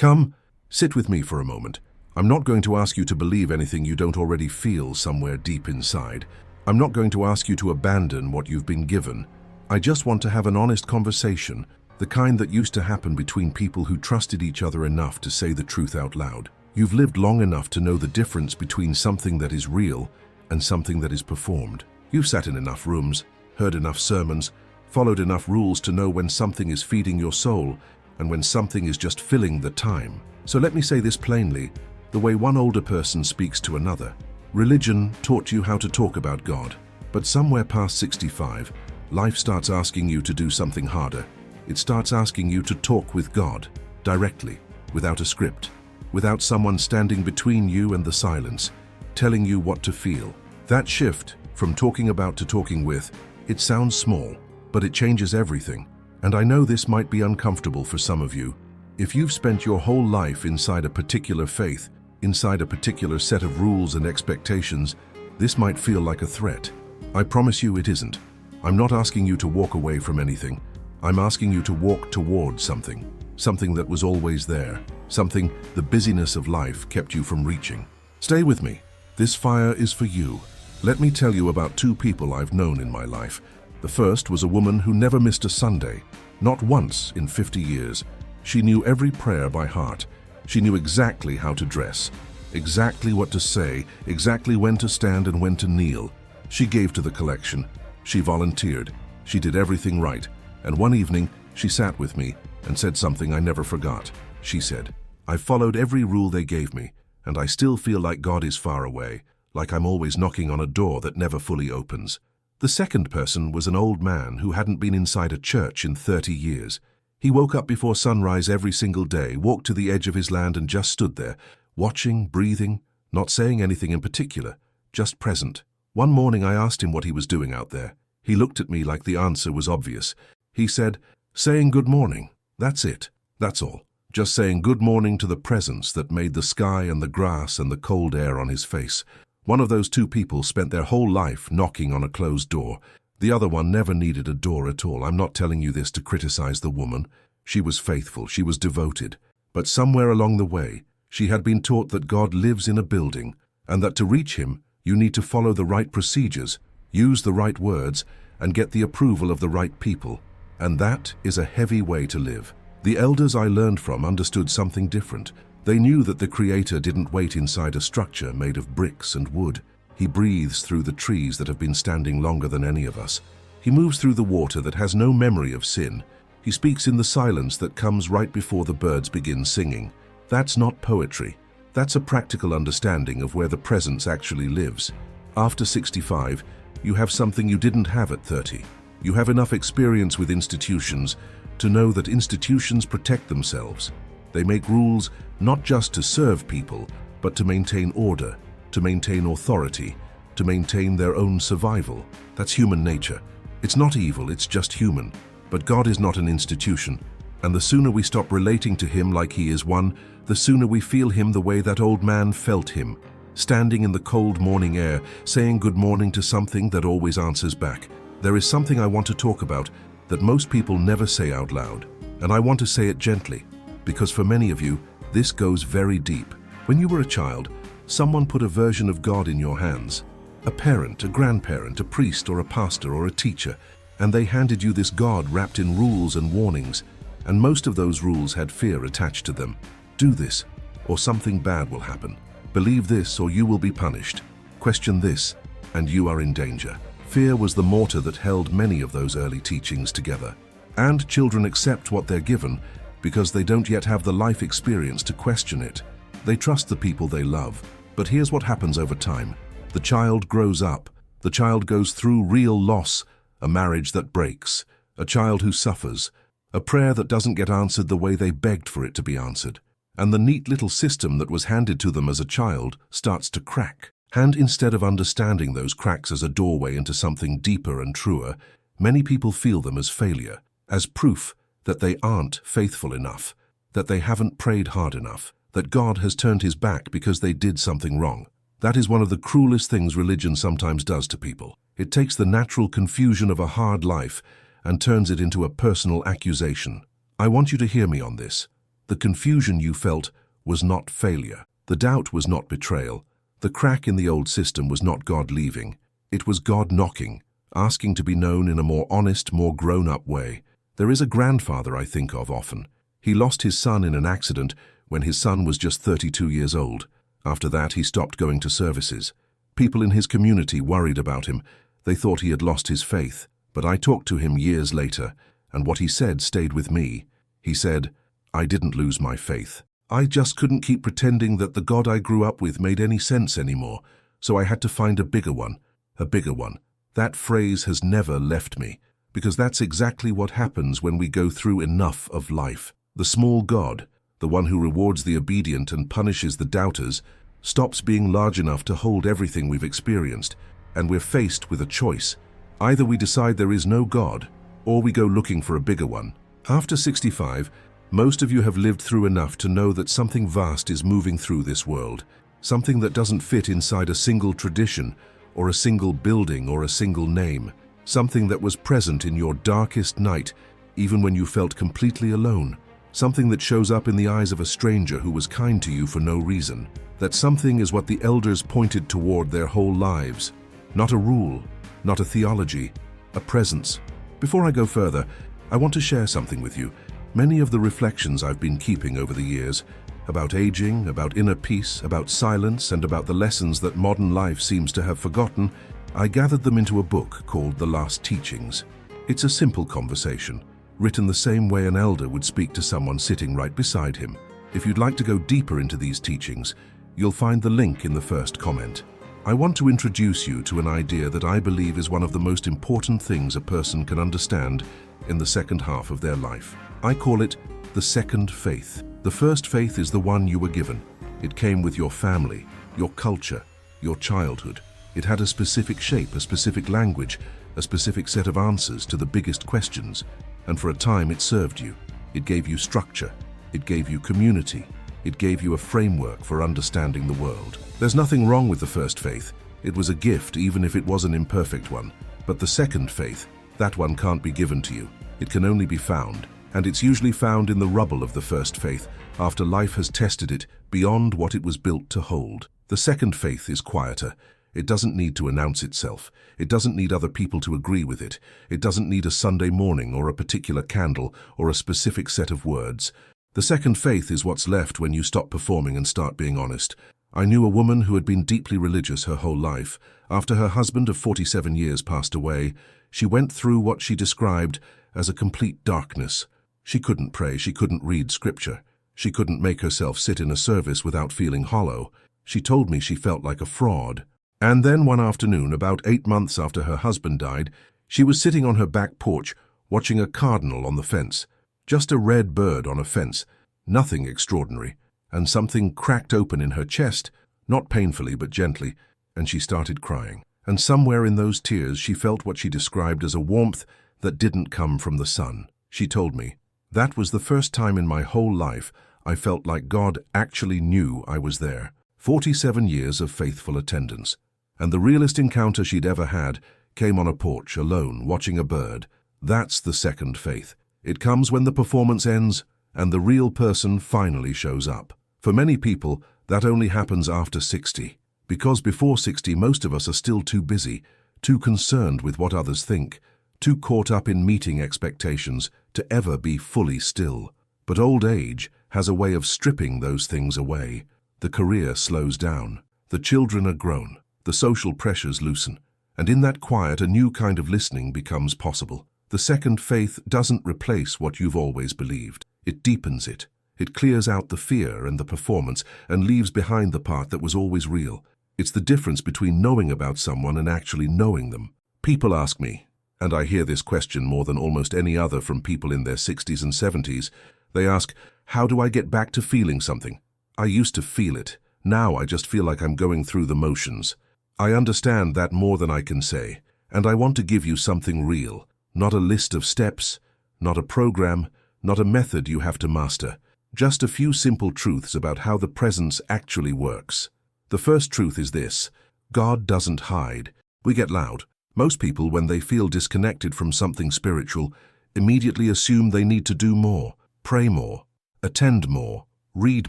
Come, sit with me for a moment. I'm not going to ask you to believe anything you don't already feel somewhere deep inside. I'm not going to ask you to abandon what you've been given. I just want to have an honest conversation, the kind that used to happen between people who trusted each other enough to say the truth out loud. You've lived long enough to know the difference between something that is real and something that is performed. You've sat in enough rooms, heard enough sermons, followed enough rules to know when something is feeding your soul and when something is just filling the time. So let me say this plainly, the way one older person speaks to another. Religion taught you how to talk about God, but somewhere past 65, life starts asking you to do something harder. It starts asking you to talk with God, directly, without a script, without someone standing between you and the silence, telling you what to feel. That shift, from talking about to talking with, it sounds small, but it changes everything. And I know this might be uncomfortable for some of you. If you've spent your whole life inside a particular faith, inside a particular set of rules and expectations, this might feel like a threat. I promise you it isn't. I'm not asking you to walk away from anything. I'm asking you to walk towards something. Something that was always there. Something the busyness of life kept you from reaching. Stay with me. This fire is for you. Let me tell you about two people I've known in my life. The first was a woman who never missed a Sunday, not once in 50 years. She knew every prayer by heart. She knew exactly how to dress, exactly what to say, exactly when to stand and when to kneel. She gave to the collection. She volunteered. She did everything right. And one evening, she sat with me and said something I never forgot. She said, "I followed every rule they gave me, and I still feel like God is far away, like I'm always knocking on a door that never fully opens." The second person was an old man who hadn't been inside a church in 30 years. He woke up before sunrise every single day, walked to the edge of his land and just stood there, watching, breathing, not saying anything in particular, just present. One morning I asked him what he was doing out there. He looked at me like the answer was obvious. He said, "Saying good morning. That's it. That's all. Just saying good morning to the presence that made the sky and the grass and the cold air on his face." One of those two people spent their whole life knocking on a closed door. The other one never needed a door at all. I'm not telling you this to criticize the woman. She was faithful, she was devoted. But somewhere along the way, she had been taught that God lives in a building, and that to reach him, you need to follow the right procedures, use the right words, and get the approval of the right people. And that is a heavy way to live. The elders I learned from understood something different. They knew that the Creator didn't wait inside a structure made of bricks and wood. He breathes through the trees that have been standing longer than any of us. He moves through the water that has no memory of sin. He speaks in the silence that comes right before the birds begin singing. That's not poetry. That's a practical understanding of where the presence actually lives. After 65, you have something you didn't have at 30. You have enough experience with institutions to know that institutions protect themselves. They make rules not just to serve people, but to maintain order, to maintain authority, to maintain their own survival. That's human nature. It's not evil, it's just human. But God is not an institution, and the sooner we stop relating to him like he is one, the sooner we feel him the way that old man felt him, standing in the cold morning air, saying good morning to something that always answers back. There is something I want to talk about that most people never say out loud, and I want to say it gently, because for many of you, this goes very deep. When you were a child, someone put a version of God in your hands. A parent, a grandparent, a priest or a pastor or a teacher, and they handed you this God wrapped in rules and warnings, and most of those rules had fear attached to them. Do this, or something bad will happen. Believe this, or you will be punished. Question this, and you are in danger. Fear was the mortar that held many of those early teachings together. And children accept what they're given because they don't yet have the life experience to question it. They trust the people they love. But here's what happens over time. The child grows up. The child goes through real loss, a marriage that breaks, a child who suffers, a prayer that doesn't get answered the way they begged for it to be answered. And the neat little system that was handed to them as a child starts to crack. And instead of understanding those cracks as a doorway into something deeper and truer, many people feel them as failure, as proof that they aren't faithful enough, that they haven't prayed hard enough, that God has turned his back because they did something wrong. That is one of the cruelest things religion sometimes does to people. It takes the natural confusion of a hard life and turns it into a personal accusation. I want you to hear me on this. The confusion you felt was not failure. The doubt was not betrayal. The crack in the old system was not God leaving. It was God knocking, asking to be known in a more honest, more grown-up way. There is a grandfather I think of often. He lost his son in an accident when his son was just 32 years old. After that, he stopped going to services. People in his community worried about him. They thought he had lost his faith. But I talked to him years later, and what he said stayed with me. He said, "I didn't lose my faith. I just couldn't keep pretending that the God I grew up with made any sense anymore, so I had to find a bigger one, a bigger one." That phrase has never left me, because that's exactly what happens when we go through enough of life. The small God, the one who rewards the obedient and punishes the doubters, stops being large enough to hold everything we've experienced, and we're faced with a choice. Either we decide there is no God, or we go looking for a bigger one. After 65, most of you have lived through enough to know that something vast is moving through this world, something that doesn't fit inside a single tradition, or a single building, or a single name, something that was present in your darkest night, even when you felt completely alone, something that shows up in the eyes of a stranger who was kind to you for no reason. That something is what the elders pointed toward their whole lives, not a rule, not a theology, a presence. Before I go further, I want to share something with you. Many of the reflections I've been keeping over the years, about aging, about inner peace, about silence, and about the lessons that modern life seems to have forgotten, I gathered them into a book called The Last Teachings. It's a simple conversation, written the same way an elder would speak to someone sitting right beside him. If you'd like to go deeper into these teachings, you'll find the link in the first comment. I want to introduce you to an idea that I believe is one of the most important things a person can understand in the second half of their life. I call it the second faith. The first faith is the one you were given. It came with your family, your culture, your childhood. It had a specific shape, a specific language, a specific set of answers to the biggest questions. And for a time it served you. It gave you structure. It gave you community. It gave you a framework for understanding the world. There's nothing wrong with the first faith. It was a gift, even if it was an imperfect one. But the second faith, that one can't be given to you. It can only be found. And it's usually found in the rubble of the first faith, after life has tested it beyond what it was built to hold. The second faith is quieter. It doesn't need to announce itself. It doesn't need other people to agree with it. It doesn't need a Sunday morning or a particular candle or a specific set of words. The second faith is what's left when you stop performing and start being honest. I knew a woman who had been deeply religious her whole life. After her husband of 47 years passed away, she went through what she described as a complete darkness. She couldn't pray, she couldn't read scripture. She couldn't make herself sit in a service without feeling hollow. She told me she felt like a fraud. And then one afternoon, about 8 months after her husband died, she was sitting on her back porch watching a cardinal on the fence. Just a red bird on a fence, nothing extraordinary. And something cracked open in her chest, not painfully but gently, and she started crying. And somewhere in those tears she felt what she described as a warmth that didn't come from the sun. She told me, "That was the first time in my whole life I felt like God actually knew I was there." 47 years of faithful attendance. And the realest encounter she'd ever had came on a porch, alone, watching a bird. That's the second faith. It comes when the performance ends and the real person finally shows up. For many people, that only happens after 60. Because before 60, most of us are still too busy, too concerned with what others think, too caught up in meeting expectations to ever be fully still. But old age has a way of stripping those things away. The career slows down. The children are grown. The social pressures loosen. And in that quiet, a new kind of listening becomes possible. The second faith doesn't replace what you've always believed. It deepens it. It clears out the fear and the performance and leaves behind the part that was always real. It's the difference between knowing about someone and actually knowing them. People ask me, and I hear this question more than almost any other from people in their 60s and 70s, they ask, how do I get back to feeling something? I used to feel it. Now I just feel like I'm going through the motions. I understand that more than I can say, and I want to give you something real. Not a list of steps, not a program, not a method you have to master. Just a few simple truths about how the presence actually works. The first truth is this: God doesn't hide. We get loud. Most people, when they feel disconnected from something spiritual, immediately assume they need to do more, pray more, attend more, read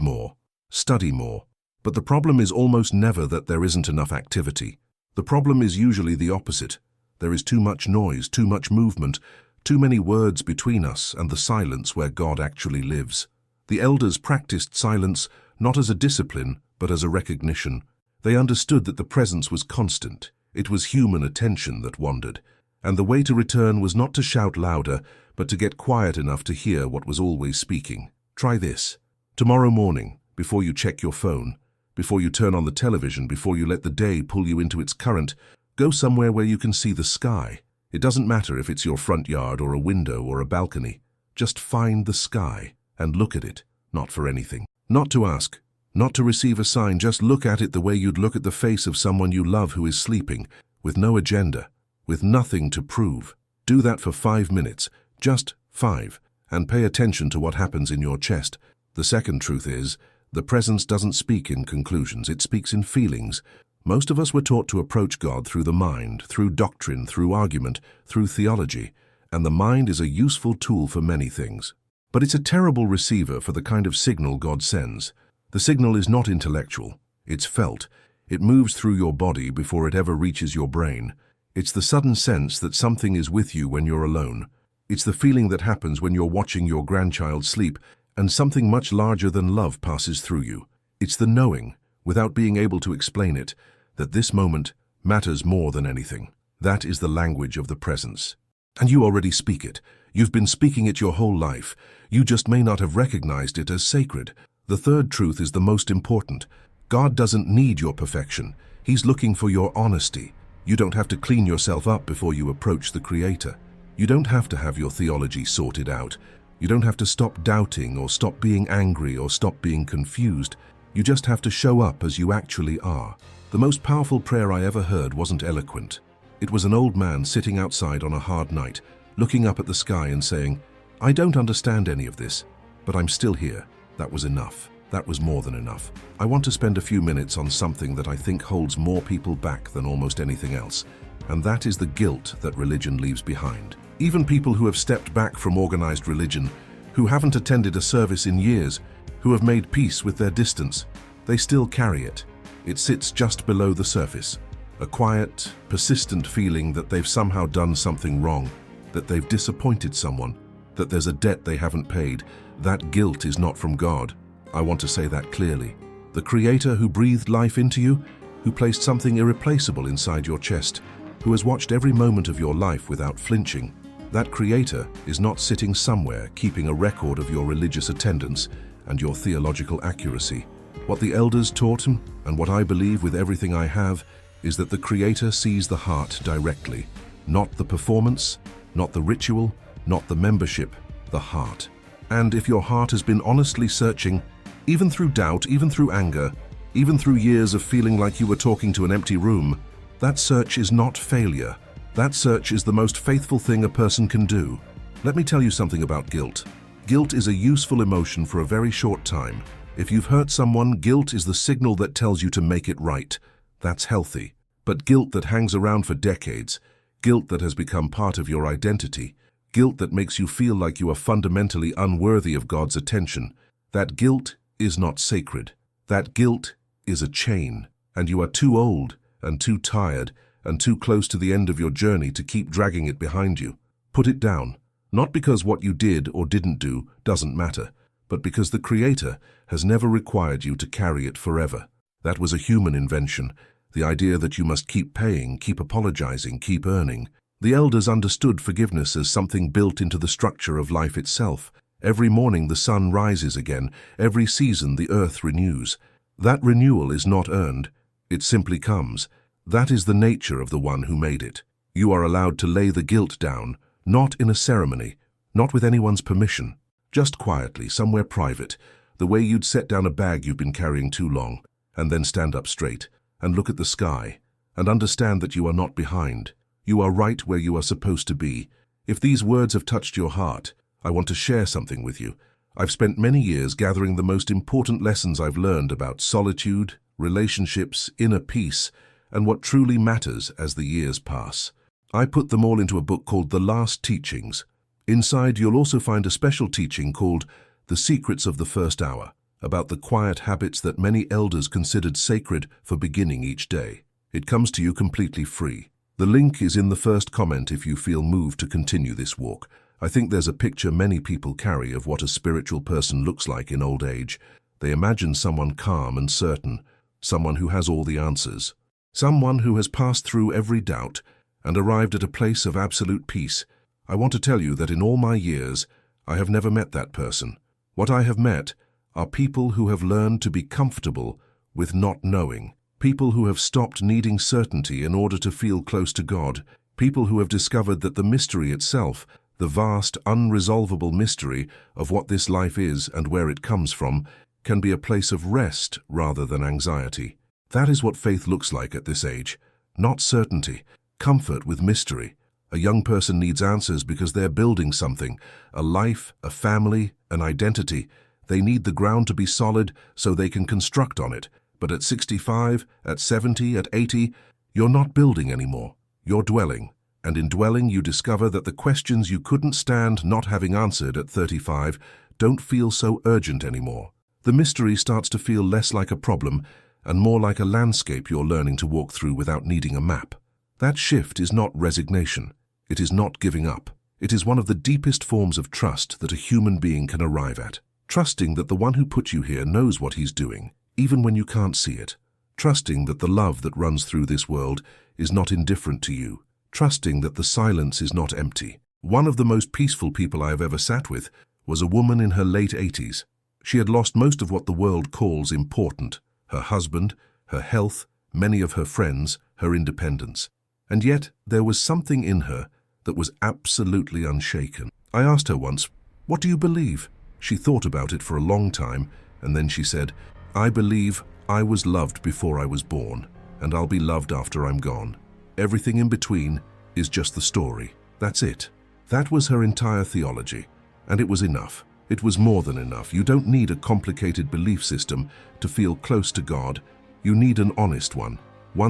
more, study more. But the problem is almost never that there isn't enough activity. The problem is usually the opposite. There is too much noise, too much movement, too many words between us and the silence where God actually lives. The elders practiced silence not as a discipline, but as a recognition. They understood that the presence was constant. It was human attention that wandered. And the way to return was not to shout louder, but to get quiet enough to hear what was always speaking. Try this. Tomorrow morning, before you check your phone, before you turn on the television, before you let the day pull you into its current, go somewhere where you can see the sky. It doesn't matter if it's your front yard or a window or a balcony. Just find the sky and look at it, not for anything. Not to ask, not to receive a sign, just look at it the way you'd look at the face of someone you love who is sleeping, with no agenda, with nothing to prove. Do that for 5 minutes, just 5, and pay attention to what happens in your chest. The second truth is, the presence doesn't speak in conclusions, it speaks in feelings. Most of us were taught to approach God through the mind, through doctrine, through argument, through theology, and the mind is a useful tool for many things. But it's a terrible receiver for the kind of signal God sends. The signal is not intellectual, it's felt. It moves through your body before it ever reaches your brain. It's the sudden sense that something is with you when you're alone. It's the feeling that happens when you're watching your grandchild sleep and something much larger than love passes through you. It's the knowing, without being able to explain it, that this moment matters more than anything. That is the language of the presence. And you already speak it. You've been speaking it your whole life. You just may not have recognized it as sacred. The third truth is the most important. God doesn't need your perfection. He's looking for your honesty. You don't have to clean yourself up before you approach the Creator. You don't have to have your theology sorted out. You don't have to stop doubting or stop being angry or stop being confused. You just have to show up as you actually are. The most powerful prayer I ever heard wasn't eloquent. It was an old man sitting outside on a hard night, looking up at the sky and saying, "I don't understand any of this, but I'm still here." That was enough. That was more than enough. I want to spend a few minutes on something that I think holds more people back than almost anything else, and that is the guilt that religion leaves behind. Even people who have stepped back from organized religion, who haven't attended a service in years, who have made peace with their distance, they still carry it. It sits just below the surface. A quiet, persistent feeling that they've somehow done something wrong, that they've disappointed someone, that there's a debt they haven't paid. That guilt is not from God. I want to say that clearly. The Creator who breathed life into you, who placed something irreplaceable inside your chest, who has watched every moment of your life without flinching, that Creator is not sitting somewhere keeping a record of your religious attendance and your theological accuracy. What the elders taught him, and what I believe with everything I have, is that the Creator sees the heart directly. Not the performance, not the ritual, not the membership, the heart. And if your heart has been honestly searching, even through doubt, even through anger, even through years of feeling like you were talking to an empty room, that search is not failure. That search is the most faithful thing a person can do. Let me tell you something about guilt. Guilt is a useful emotion for a very short time. If you've hurt someone, guilt is the signal that tells you to make it right. That's healthy. But guilt that hangs around for decades, guilt that has become part of your identity, guilt that makes you feel like you are fundamentally unworthy of God's attention, that guilt is not sacred. That guilt is a chain, and you are too old and too tired and too close to the end of your journey to keep dragging it behind you. Put it down, not because what you did or didn't do doesn't matter, but because the Creator has never required you to carry it forever. That was a human invention, the idea that you must keep paying, keep apologizing, keep earning. The elders understood forgiveness as something built into the structure of life itself. Every morning the sun rises again, every season the earth renews. That renewal is not earned, it simply comes. That is the nature of the one who made it. You are allowed to lay the guilt down, not in a ceremony, not with anyone's permission, just quietly, somewhere private, the way you'd set down a bag you've been carrying too long, and then stand up straight, and look at the sky, and understand that you are not behind. You are right where you are supposed to be. If these words have touched your heart, I want to share something with you. I've spent many years gathering the most important lessons I've learned about solitude, relationships, inner peace, and what truly matters as the years pass. I put them all into a book called The Last Teachings. Inside, you'll also find a special teaching called The Secrets of the First Hour, about the quiet habits that many elders considered sacred for beginning each day. It comes to you completely free. The link is in the first comment if you feel moved to continue this walk. I think there's a picture many people carry of what a spiritual person looks like in old age. They imagine someone calm and certain, someone who has all the answers, someone who has passed through every doubt and arrived at a place of absolute peace. I want to tell you that in all my years, I have never met that person. What I have met are people who have learned to be comfortable with not knowing, people who have stopped needing certainty in order to feel close to God, people who have discovered that the mystery itself, the vast, unresolvable mystery of what this life is and where it comes from, can be a place of rest rather than anxiety. That is what faith looks like at this age. Not certainty, comfort with mystery. A young person needs answers because they're building something, a life, a family, an identity. They need the ground to be solid so they can construct on it. But at 65, at 70, at 80, you're not building anymore. You're dwelling. And in dwelling, you discover that the questions you couldn't stand not having answered at 35 don't feel so urgent anymore. The mystery starts to feel less like a problem and more like a landscape you're learning to walk through without needing a map. That shift is not resignation. It is not giving up. It is one of the deepest forms of trust that a human being can arrive at. Trusting that the one who put you here knows what he's doing, even when you can't see it. Trusting that the love that runs through this world is not indifferent to you. Trusting that the silence is not empty. One of the most peaceful people I have ever sat with was a woman in her late 80s. She had lost most of what the world calls important: her husband, her health, many of her friends, her independence. And yet there was something in her that was absolutely unshaken. I asked her once, "What do you believe?" She thought about it for a long time, and then she said, "I believe I was loved before I was born, and I'll be loved after I'm gone. Everything in between is just the story. That's it." That was her entire theology, and it was enough. It was more than enough. You don't need a complicated belief system to feel close to God. You need an honest one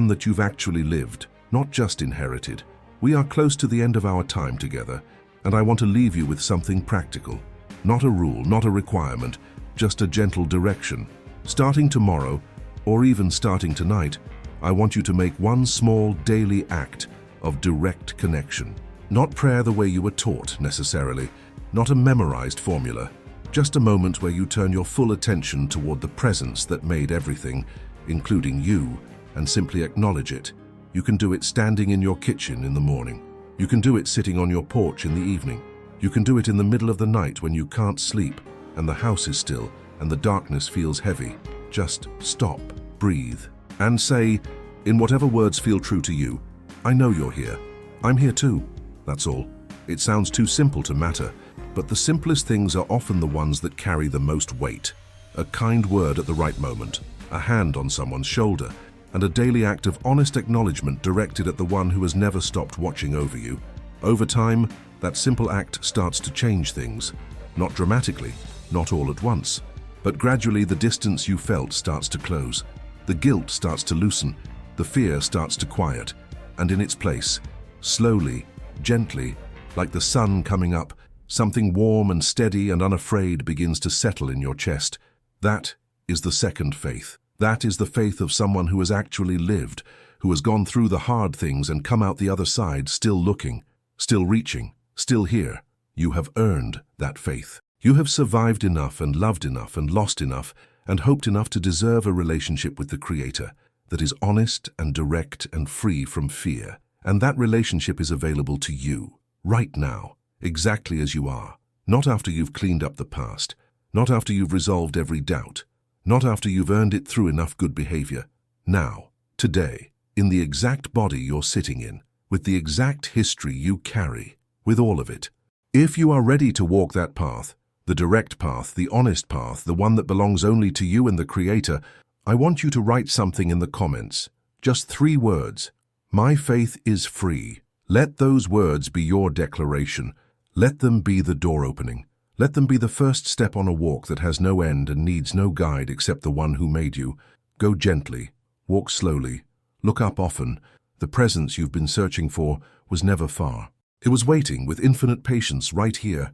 that you've actually lived, not just inherited. We are close to the end of our time together, and I want to leave you with something practical. Not a rule, not a requirement, just a gentle direction. Starting tomorrow, or even starting tonight, I want you to make one small daily act of direct connection. Not prayer the way you were taught, necessarily, not a memorized formula, just a moment where you turn your full attention toward the presence that made everything, including you, and simply acknowledge it. You can do it standing in your kitchen in the morning. You can do it sitting on your porch in the evening. You can do it in the middle of the night when you can't sleep and the house is still and the darkness feels heavy. Just stop, breathe, and say, in whatever words feel true to you, "I know you're here. I'm here too." That's all. It sounds too simple to matter, but the simplest things are often the ones that carry the most weight. A kind word at the right moment, a hand on someone's shoulder, and a daily act of honest acknowledgement directed at the one who has never stopped watching over you. Over time, that simple act starts to change things. Not dramatically, not all at once, but gradually the distance you felt starts to close. The guilt starts to loosen, the fear starts to quiet, and in its place, slowly, gently, like the sun coming up, something warm and steady and unafraid begins to settle in your chest. That is the second faith. That is the faith of someone who has actually lived, who has gone through the hard things and come out the other side still looking, still reaching, still here. You have earned that faith. You have survived enough and loved enough and lost enough and hoped enough to deserve a relationship with the Creator that is honest and direct and free from fear. And that relationship is available to you, right now, exactly as you are. Not after you've cleaned up the past, not after you've resolved every doubt, not after you've earned it through enough good behavior. Now, today, in the exact body you're sitting in, with the exact history you carry, with all of it. If you are ready to walk that path, the direct path, the honest path, the one that belongs only to you and the Creator, I want you to write something in the comments. Just 3 words. My faith is free. Let those words be your declaration. Let them be the door opening. Let them be the first step on a walk that has no end and needs no guide except the one who made you. Go gently. Walk slowly. Look up often. The presence you've been searching for was never far. It was waiting with infinite patience right here.